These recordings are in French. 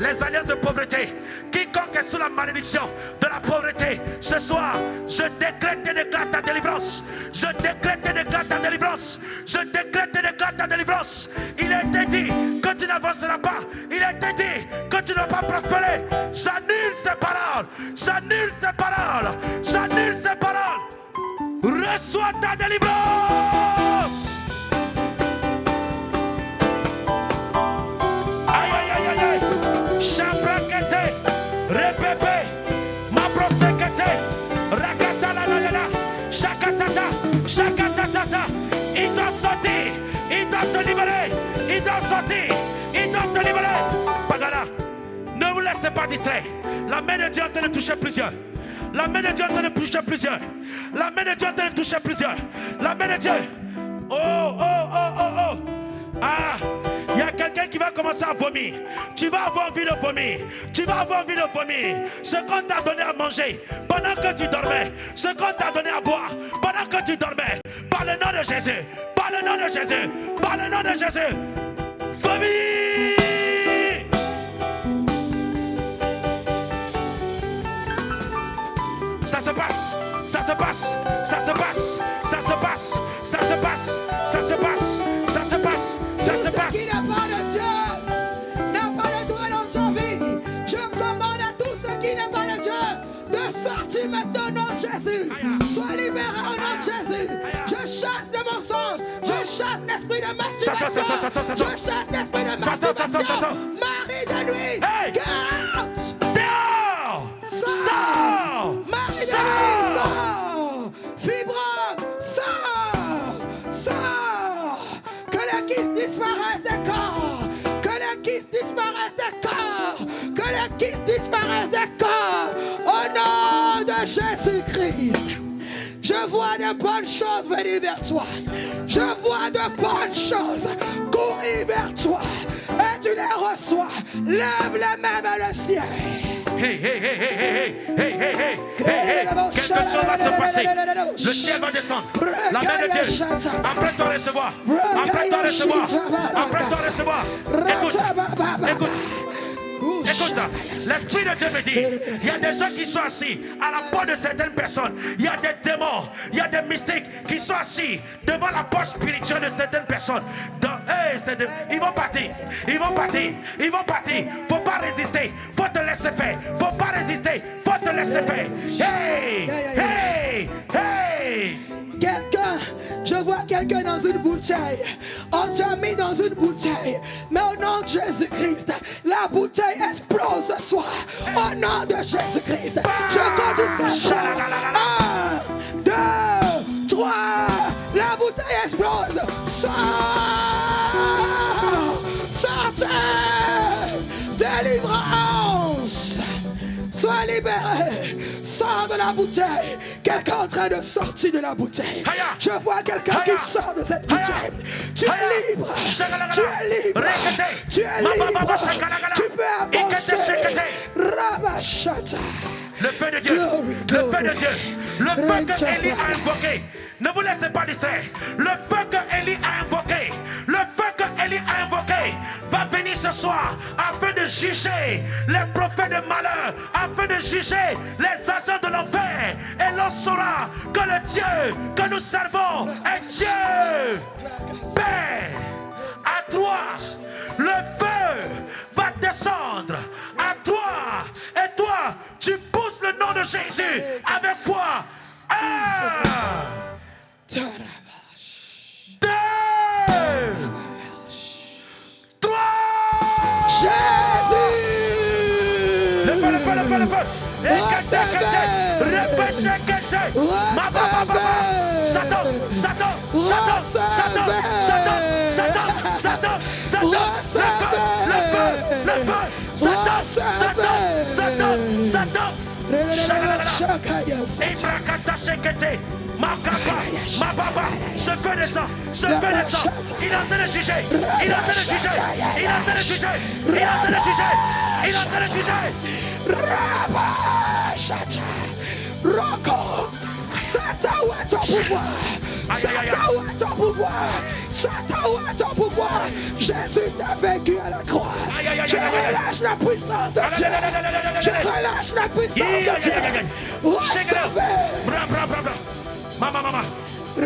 les alliances de pauvreté. Quiconque est sous la malédiction de la pauvreté, ce soir, je décrète et déclare ta délivrance. Je décrète et déclare ta délivrance. Je décrète et déclare ta délivrance. Il a été dit que tu n'avanceras pas. Il a été dit que tu ne vas pas prospérer. J'annule ces paroles. J'annule ces paroles. J'annule ces paroles. Reçois ta délivrance. Aïe, aïe, aïe, aïe, aïe. Chaprakete, repépé, mabrosekete, rakata la la la la, chakatata, chakatatata. Il doit sortir, il doit te libérer, il doit sortir, il doit te libérer. Pagala, ne vous laissez pas distraire. La main de Dieu est en train de toucher plusieurs. La main de Dieu est en train de toucher plusieurs. La main de Dieu est en train de toucher plusieurs. La main de Dieu. Oh, oh, oh, oh, oh. Ah, il y a quelqu'un qui va commencer à vomir. Tu vas avoir envie de vomir. Tu vas avoir envie de vomir. Ce qu'on t'a donné à manger pendant que tu dormais. Ce qu'on t'a donné à boire pendant que tu dormais. Par le nom de Jésus. Par le nom de Jésus. Par le nom de Jésus. Vomir. Ça se passe, ça se passe, ça se passe, ça se passe, ça se passe, ça se passe, ça se passe, ça se passe. Tout ce qui n'a pas de Dieu n'a pas de droit dans ta vie. Je commande à tout ce qui n'a pas de Dieu de sortir maintenant au nom de Jésus. Sois libéré au nom de Jésus. Je chasse des mensonges. Je chasse l'esprit de masturbation. Je chasse l'esprit de masturbation. Mari de nuit. Get out. Dehors. Sors. Sors! Fibre! Sors! Sors! Que les kystes disparaissent des corps! Que les kystes disparaissent des corps! Que les kystes disparaissent des corps! Au nom de Jésus-Christ! Je vois de bonnes choses venir vers toi. Je vois de bonnes choses courir vers toi. Et tu les reçois. Lève les mains vers le ciel. Hey, hey, hey, hey, hey, hey, hey, hey, hey, hey, quelque chose va se passer. Le ciel va descendre. La main de Dieu. Apprête-toi à recevoir. Apprête-toi à recevoir. Apprête-toi à recevoir. Écoute. Écoute. Écoute, l'Esprit de Dieu me dit, il y a des gens qui sont assis à la porte de certaines personnes. Il y a des démons, il y a des mystiques qui sont assis devant la porte spirituelle de certaines personnes. Ils vont partir, ils vont partir, ils vont partir. Faut pas résister, faut te laisser faire. Faut pas résister, faut te laisser faire. Hey, hey, hey. Quelqu'un, je vois quelqu'un dans une bouteille. On t'a mis dans une bouteille. Mais au nom de Jésus-Christ, la bouteille explose ce soir. Au nom de Jésus-Christ, je compte jusqu'à 1, 2, 3. La bouteille explose. Sors! Sortez! Délivrance! Sois libéré! Sors de la bouteille! Quelqu'un est en train de sortir de la bouteille. Je vois quelqu'un qui sort de cette bouteille. Tu es libre! Tu es libre! Tu es libre! Tu peux avancer! Rabachata! Le feu de Dieu! Le feu de Dieu! Le feu que Élie a invoqué! Ne vous laissez pas distraire. Le feu que Élie a invoqué, le feu que Élie a invoqué va venir ce soir afin de juger les prophètes de malheur, afin de juger les agents de l'enfer. Et l'on saura que le Dieu que nous servons est Dieu. Père, à toi, le feu va descendre. À toi, et toi, tu pousses le nom de Jésus avec foi. 1, 2, 3. Jésus! Le feu, le feu, le feu, le feu. Ce feu descend, ce feu descend. Il est en train de juger, il est en train de juger, il est en train de juger, il est en train de juger, il est en train de juger. Rabashata, Roko, Satan, où est ton pouvoir? Satan, où est ton pouvoir? Satan, où est ton pouvoir? Jésus t'a vaincu à la croix. Je relâche la puissance de Dieu. Je relâche la puissance de Dieu. Recevez. Maman. Il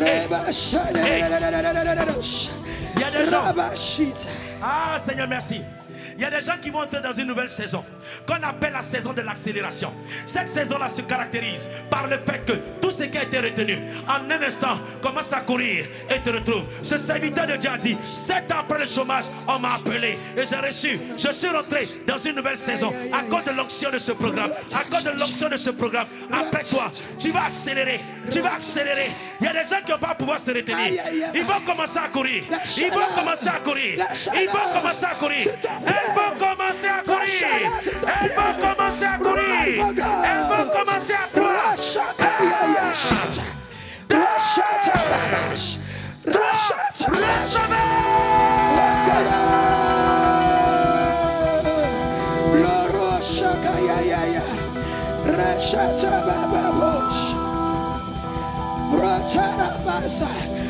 y a des gens. Ah Seigneur, merci. Il y a des gens qui vont entrer dans une nouvelle saison qu'on appelle la saison de l'accélération. Cette saison-là se caractérise par le fait que tout ce qui a été retenu en un instant commence à courir et te retrouve. Ce serviteur de Dieu a dit 7 ans après le chômage, on m'a appelé et j'ai reçu. Je suis rentré dans une nouvelle saison à cause de l'onction de ce programme. À cause de l'onction de ce programme. Après toi, tu vas accélérer. Tu vas accélérer. Il y a des gens qui ne vont pas pouvoir se retenir. Ils vont commencer à courir. Ils vont commencer à courir. Ils vont commencer à courir. Elles vont commencer à courir. Elles vont commencer à courir. Elles vont commencer à courir.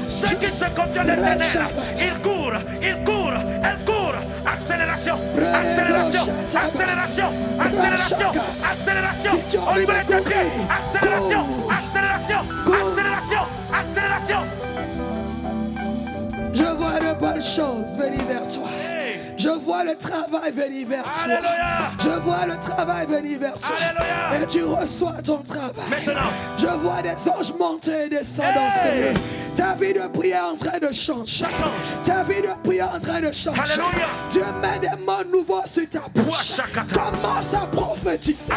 Ceux qui se confient à l'éternel, ils courent, elles courent. Accélération, accélération, accélération, accélération, accélération. Au niveau de tes pieds, accélération, accélération, accélération, accélération. Je vois de bonnes choses venir vers toi. Je vois le travail venir vers toi. Alléluia. Je vois le travail venir vers toi. Alléluia. Et tu reçois ton travail. Maintenant. Je vois des anges monter et descendre dans ce lieu. Ta vie de prière en train de changer. Ça change. Ta vie de prière en train de changer. Alléluia. Dieu met des mots nouveaux sur ta bouche. Commence à prophétiser.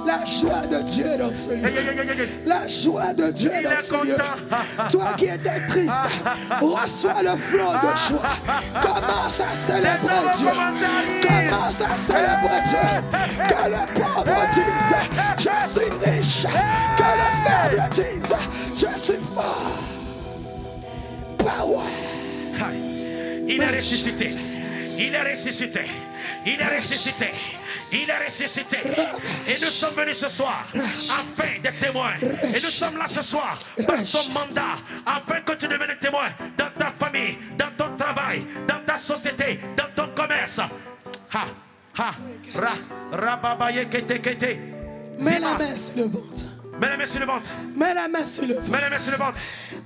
La joie de Dieu dans ce lieu. La joie de Dieu dans ce lieu. Toi qui étais triste, reçois le flot de joie. Commence à célébrer Dieu. Commence à célébrer Dieu. Que le pauvre dise, je suis riche. Que le faible dise, je suis fort. Power. Il est ressuscité. Il est ressuscité. Il est ressuscité. Il est ressuscité. Et nous sommes venus ce soir afin d'être témoins. Et nous sommes là ce soir par son mandat afin que tu deviennes témoin dans ta famille, dans ton travail, dans ta société, dans ton commerce. Mets la main sur le ventre. Mets la main sur le ventre. Mets la main sur le ventre. Mets la main sur le ventre.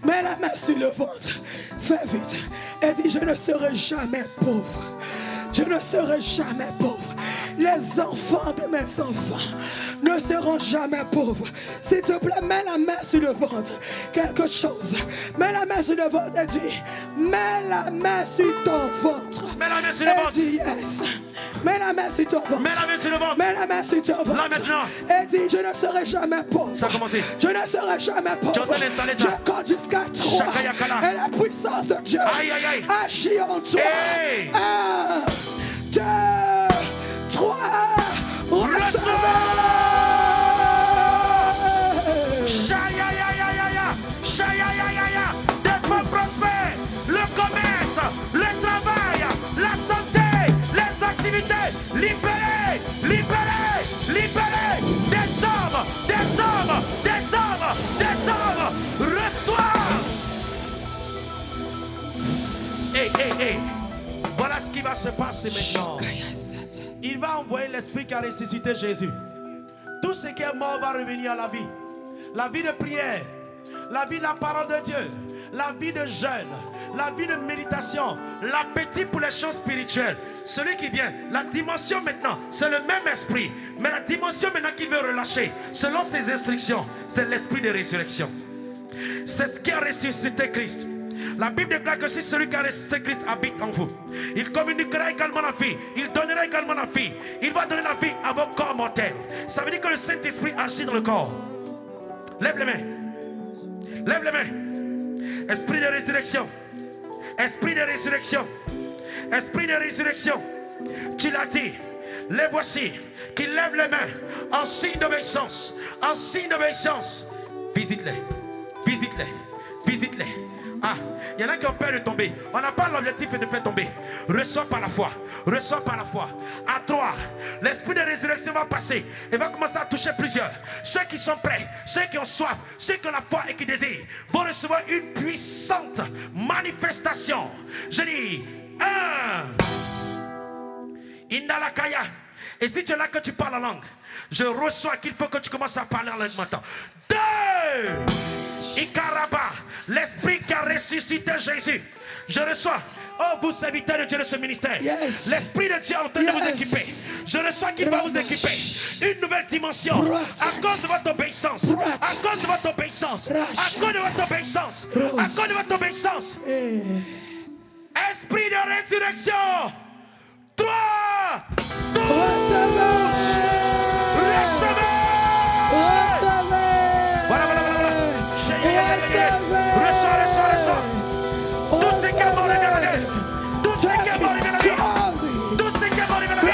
Mets la main sur le ventre. Fais vite. Et dis, je ne serai jamais pauvre. Je ne serai jamais pauvre. Les enfants de mes enfants ne seront jamais pauvres. S'il te plaît, mets la main sur le ventre. Quelque chose. Mets la main sur le ventre et dis, mets la main sur ton ventre. Mets la main sur le ventre. Et dis yes. Mets la main sur ton ventre. Mets la main sur le ventre. Mets la main sur ton ventre. Là maintenant. Et dis, je ne serai jamais pauvre. Ça a commencé. Je ne serai jamais pauvre. Je compte jusqu'à 3. Et la puissance de Dieu agit en toi. 1, 2, 3. Recevez. Des fois prospères, le commerce, le travail, la santé, les activités, libérés, libérés, libérés, des hommes, des hommes, des hommes, des hommes, reçois. Hey. Voilà ce qui va se passer maintenant. Il va envoyer l'esprit qui a ressuscité Jésus. Tout ce qui est mort va revenir à la vie. La vie de prière, la vie de la parole de Dieu, la vie de jeûne, la vie de méditation, l'appétit pour les choses spirituelles. Celui qui vient, la dimension maintenant, c'est le même esprit. Mais la dimension maintenant qu'il veut relâcher, selon ses instructions, c'est l'esprit de résurrection. C'est ce qui a ressuscité Christ. La Bible déclare que si celui qui a ressuscité Christ habite en vous, il communiquera également la vie, il donnera également la vie, il va donner la vie à vos corps mortels. Ça veut dire que le Saint-Esprit agit dans le corps. Lève les mains. Lève les mains. Esprit de résurrection. Esprit de résurrection. Esprit de résurrection. Tu l'as dit. Les voici qui lèvent les mains en signe d'obéissance. En signe d'obéissance. Visite-les. Visite-les. Visite-les. Ah, il y en a qui ont peur de tomber. On n'a pas l'objectif de faire tomber. Reçois par la foi. Reçois par la foi. À 3, l'esprit de résurrection va passer et va commencer à toucher plusieurs. Ceux qui sont prêts, ceux qui ont soif, ceux qui ont la foi et qui désirent vont recevoir une puissante manifestation. Je dis 1. Indalakaya. Et si tu es là que tu parles en langue, je reçois qu'il faut que tu commences à parler en langue maintenant. 2. Ikaraba. L'esprit qui a ressuscité Jésus. Je reçois. Oh, vous serviteurs de Dieu de ce ministère. Yes. L'Esprit de Dieu est en train de vous équiper. Je reçois qu'il va vous équiper. Une nouvelle dimension. À cause de votre obéissance. À cause de votre obéissance. À cause de votre obéissance. À cause de votre obéissance. Esprit de résurrection. 3, 2, recevez. Voilà. Reçois. Tout ce qui est mort est révélé. Tout ce qui est mort est révélé. Tout ce qui est mort est révélé.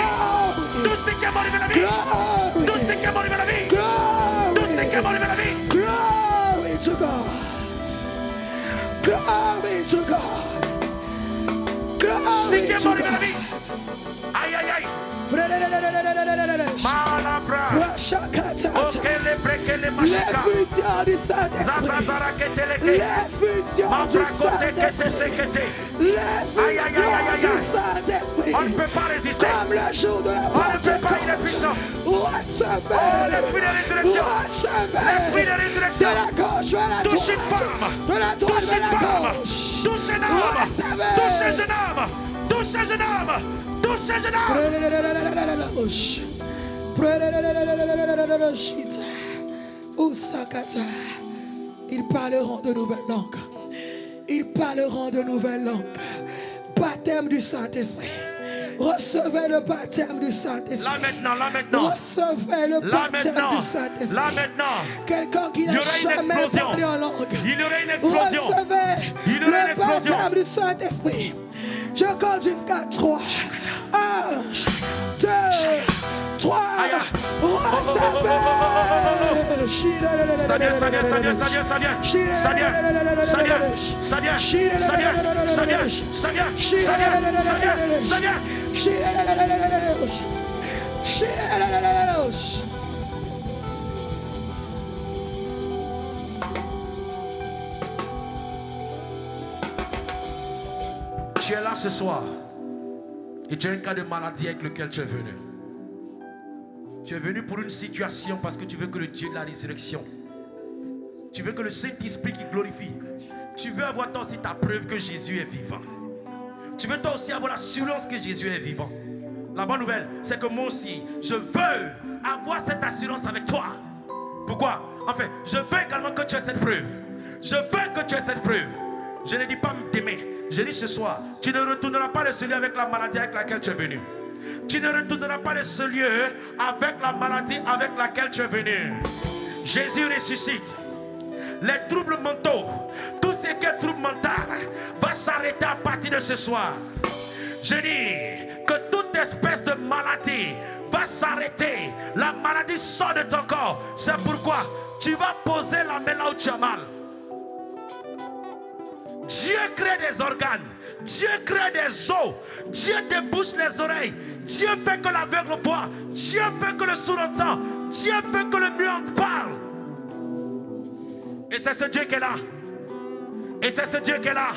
Tout ce qui est mort est révélé. Tout ce qui est mort est révélé. Tout ce qui est mort est révélé. Glory to God. Glory to God. Glory to God. Aïe. Malabra. L'effusion du Saint-Esprit. L'effusion du Saint-Esprit. L'effusion du Saint-Esprit. On ne peut pas résister. Comme le jour de la Pentecôte. Recevez. L'esprit de résurrection. L'esprit de résurrection. De la gauche vers la droite. Touche une femme. De la droite vers la gauche. Touche un homme. Touche un jeune homme. Touche un jeune homme. Touche un jeune homme. Ils parleront de nouvelles langues. Ils parleront de nouvelles langues. Baptême du Saint-Esprit. Recevez le baptême du Saint-Esprit. Là maintenant. Recevez le baptême du Saint-Esprit. Là maintenant. Quelqu'un qui n'a jamais parlé en langue. Il y aura une explosion. Recevez le baptême du Saint-Esprit. Je compte jusqu'à 3. 1, 2, 3. Recevez. Ça vient. Tu es là ce soir et tu as un cas de maladie avec lequel tu es venu. Tu es venu pour une situation parce que tu veux que le Dieu de la résurrection, tu veux que le Saint-Esprit qui glorifie, tu veux avoir toi aussi ta preuve que Jésus est vivant. Tu veux toi aussi avoir l'assurance que Jésus est vivant. La bonne nouvelle, c'est que moi aussi, je veux avoir cette assurance avec toi. Pourquoi? Enfin, je veux également que tu aies cette preuve. Je veux que tu aies cette preuve. Je ne dis pas demain. Je dis ce soir, tu ne retourneras pas de ce lieu avec la maladie avec laquelle tu es venu. Tu ne retourneras pas de ce lieu avec la maladie avec laquelle tu es venu. Jésus ressuscite. Les troubles mentaux, tout ce qui est trouble mental va s'arrêter à partir de ce soir. Je dis que toute espèce de maladie va s'arrêter. La maladie sort de ton corps. C'est pourquoi tu vas poser la main là où tu as mal. Dieu crée des organes, Dieu crée des os, Dieu débouche les oreilles, Dieu fait que l'aveugle voit, Dieu fait que le sourd entend, Dieu fait que le muet parle. Et c'est ce Dieu qui est là. Et c'est ce Dieu qui est là.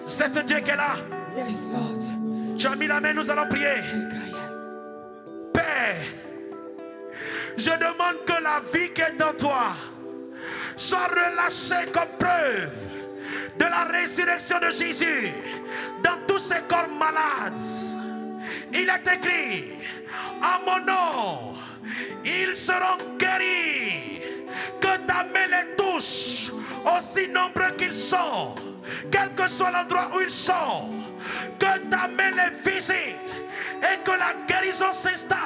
C'est ce Dieu qui est là. Yes, Lord. Tu as mis la main, nous allons prier. Père, je demande que la vie qui est en toi soit relâchée comme preuve de la résurrection de Jésus dans tous ces corps malades. Il est écrit, à mon nom, ils seront guéris. Que ta main les touche, aussi nombreux qu'ils sont, quel que soit l'endroit où ils sont. Que ta main les visite et que la guérison s'installe.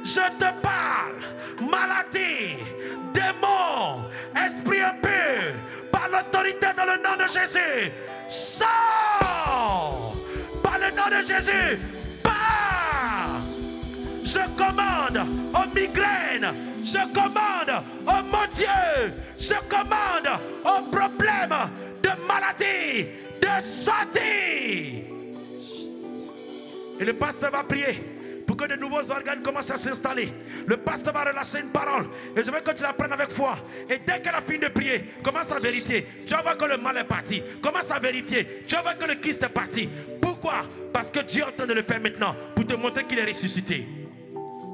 Je te parle, maladie, démons, esprit impur, par l'autorité dans le nom de Jésus, sors! Par le nom de Jésus, pars! Je commande aux migraines. Je commande aux mon Dieu. Je commande aux problèmes de maladie, de santé. Et le pasteur va prier pour que de nouveaux organes commencent à s'installer. Le pasteur va relâcher une parole. Et je veux que tu la prennes avec foi. Et dès qu'elle a fini de prier, commence à vérifier. Tu vas voir que le mal est parti. Commence à vérifier. Tu vas voir que le Christ est parti. Pourquoi? Parce que Dieu est en train de le faire maintenant pour te montrer qu'il est ressuscité.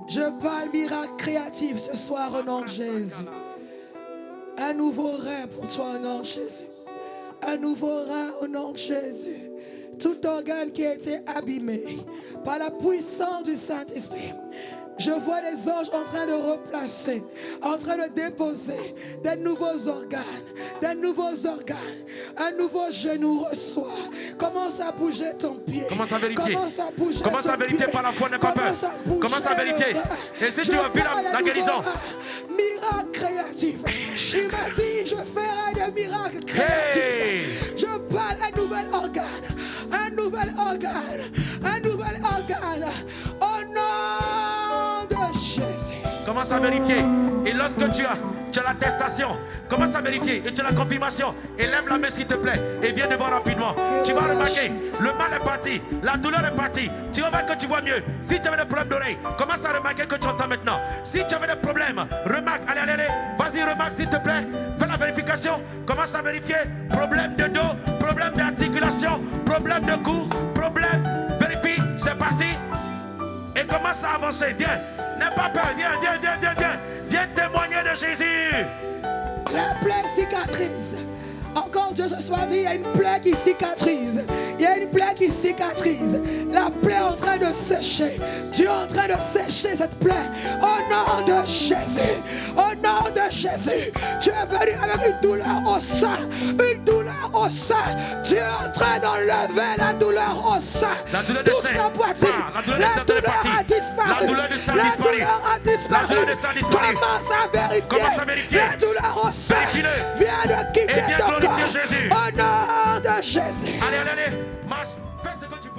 Je parle miracle créatif ce soir au nom de Jésus. Un nouveau rein pour toi au nom de Jésus. Un nouveau rein au nom de Jésus. Tout organe qui a été abîmé par la puissance du Saint-Esprit. Je vois des anges en train de replacer, en train de déposer des nouveaux organes, des nouveaux organes. Un nouveau genou reçoit. Commence à bouger ton pied. Commence à vérifier. Commence à vérifier par la foi, n'aie pas peur. Commence à vérifier. Et si tu as vu la guérison. Miracle créatif. Il m'a dit, je ferai des miracles créatifs. Hey. Je parle un nouvel organe. Un nouvel organe. Un nouvel organe. Au nom de Jésus. Commence à vérifier. Et lorsque tu as l'attestation, commence à vérifier. Et tu as la confirmation. Et lève la main s'il te plaît. Et viens devant rapidement. Tu vas remarquer. Le mal est parti. La douleur est partie. Tu vas voir que tu vois mieux. Si tu avais des problèmes d'oreille, commence à remarquer que tu entends maintenant. Si tu avais des problèmes, remarque. Allez. Vas-y, remarque s'il te plaît. Fais la vérification. Commence à vérifier. Problème de dos, problème d'articulation, problème de cou, problème. Vérifie. C'est parti. Et commence à avancer. Viens. N'aie pas peur. Viens. Viens témoigner de Jésus. La plaie cicatrise. Encore Dieu ce soir dit, il y a une plaie qui cicatrise. Il y a une plaie qui cicatrise. La plaie est en train de sécher. Dieu est en train de sécher cette plaie. Au nom de Jésus. Au nom de Jésus. Tu es venu avec une douleur au sein. Une douleur au sein. Dieu est en train d'enlever la douleur au sein. La douleur de touche la poitrine. La douleur a disparu. La douleur de sein La douleur a disparu. La douleur de sein disparu. Commence à vérifier. La douleur au sein. Viens de quitter ton corps. Jésus. Au nom de Jésus. Allez. Marche. Fais ce que tu veux.